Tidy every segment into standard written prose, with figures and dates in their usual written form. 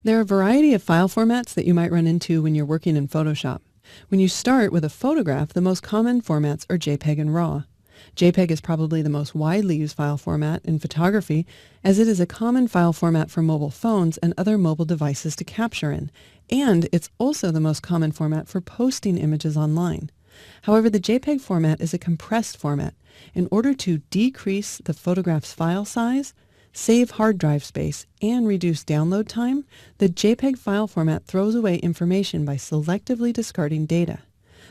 There are a variety of file formats that you might run into when you're working in Photoshop. When you start with a photograph, the most common formats are JPEG and RAW. JPEG is probably the most widely used file format in photography, as it is a common file format for mobile phones and other mobile devices to capture in, and it's also the most common format for posting images online. However, the JPEG format is a compressed format. In order to decrease the photograph's file size, save hard drive space, and reduce download time, the JPEG file format throws away information by selectively discarding data.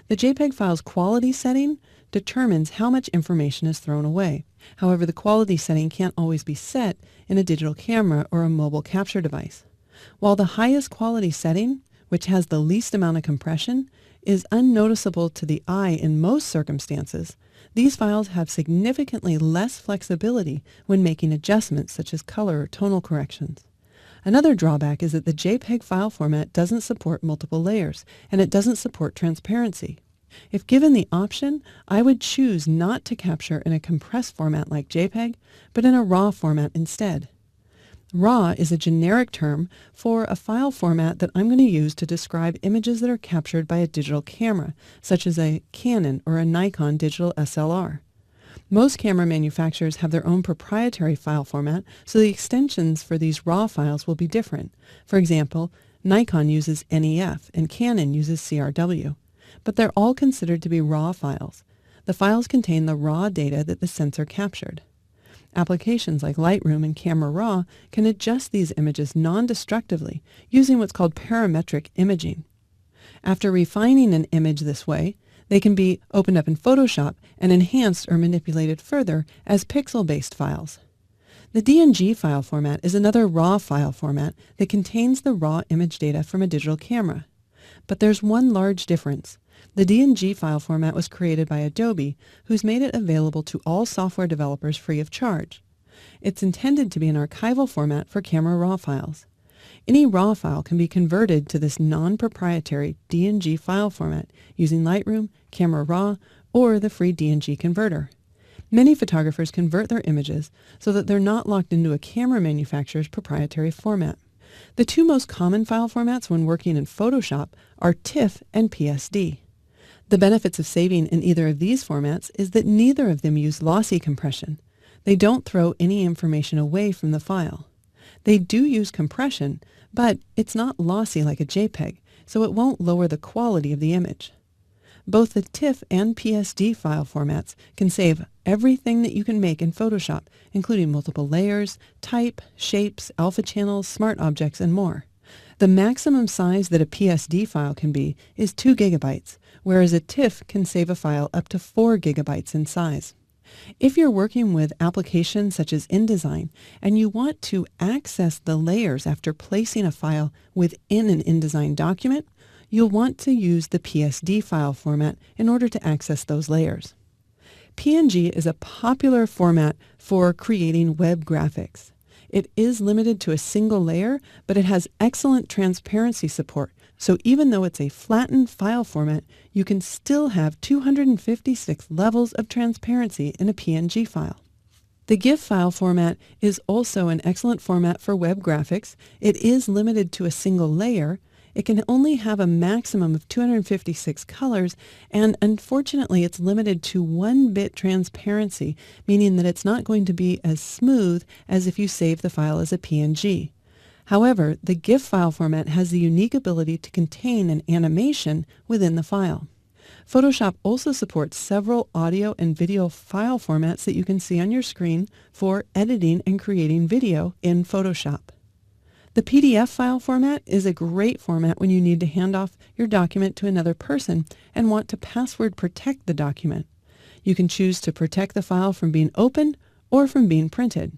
The JPEG file's quality setting determines how much information is thrown away. However, the quality setting can't always be set in a digital camera or a mobile capture device. While the highest quality setting, which has the least amount of compression, is unnoticeable to the eye in most circumstances, these files have significantly less flexibility when making adjustments such as color or tonal corrections. Another drawback is that the JPEG file format doesn't support multiple layers, and it doesn't support transparency. If given the option, I would choose not to capture in a compressed format like JPEG, but in a RAW format instead. RAW is a generic term for a file format that I'm going to use to describe images that are captured by a digital camera, such as a Canon or a Nikon digital SLR. Most camera manufacturers have their own proprietary file format, so the extensions for these RAW files will be different. For example, Nikon uses NEF and Canon uses CRW. But they're all considered to be RAW files. The files contain the raw data that the sensor captured. Applications like Lightroom and Camera Raw can adjust these images non-destructively using what's called parametric imaging. After refining an image this way, they can be opened up in Photoshop and enhanced or manipulated further as pixel-based files. The DNG file format is another RAW file format that contains the raw image data from a digital camera. But there's one large difference. The DNG file format was created by Adobe, who's made it available to all software developers free of charge. It's intended to be an archival format for Camera Raw files. Any RAW file can be converted to this non-proprietary DNG file format using Lightroom, Camera Raw, or the free DNG converter. Many photographers convert their images so that they're not locked into a camera manufacturer's proprietary format. The two most common file formats when working in Photoshop are TIFF and PSD. The benefits of saving in either of these formats is that neither of them use lossy compression. They don't throw any information away from the file. They do use compression, but it's not lossy like a JPEG, so it won't lower the quality of the image. Both the TIFF and PSD file formats can save everything that you can make in Photoshop, including multiple layers, type, shapes, alpha channels, smart objects, and more. The maximum size that a PSD file can be is 2 gigabytes, whereas a TIFF can save a file up to 4 gigabytes in size. If you're working with applications such as InDesign and you want to access the layers after placing a file within an InDesign document, you'll want to use the PSD file format in order to access those layers. PNG is a popular format for creating web graphics. It is limited to a single layer, but it has excellent transparency support, so even though it's a flattened file format, you can still have 256 levels of transparency in a PNG file. The GIF file format is also an excellent format for web graphics. It is limited to a single layer. It can only have a maximum of 256 colors, and unfortunately it's limited to 1-bit transparency, meaning that it's not going to be as smooth as if you save the file as a PNG. However, the GIF file format has the unique ability to contain an animation within the file. Photoshop also supports several audio and video file formats that you can see on your screen for editing and creating video in Photoshop. The PDF file format is a great format when you need to hand off your document to another person and want to password protect the document. You can choose to protect the file from being opened or from being printed.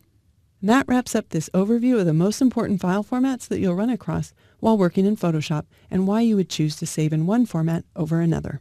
That wraps up this overview of the most important file formats that you'll run across while working in Photoshop and why you would choose to save in one format over another.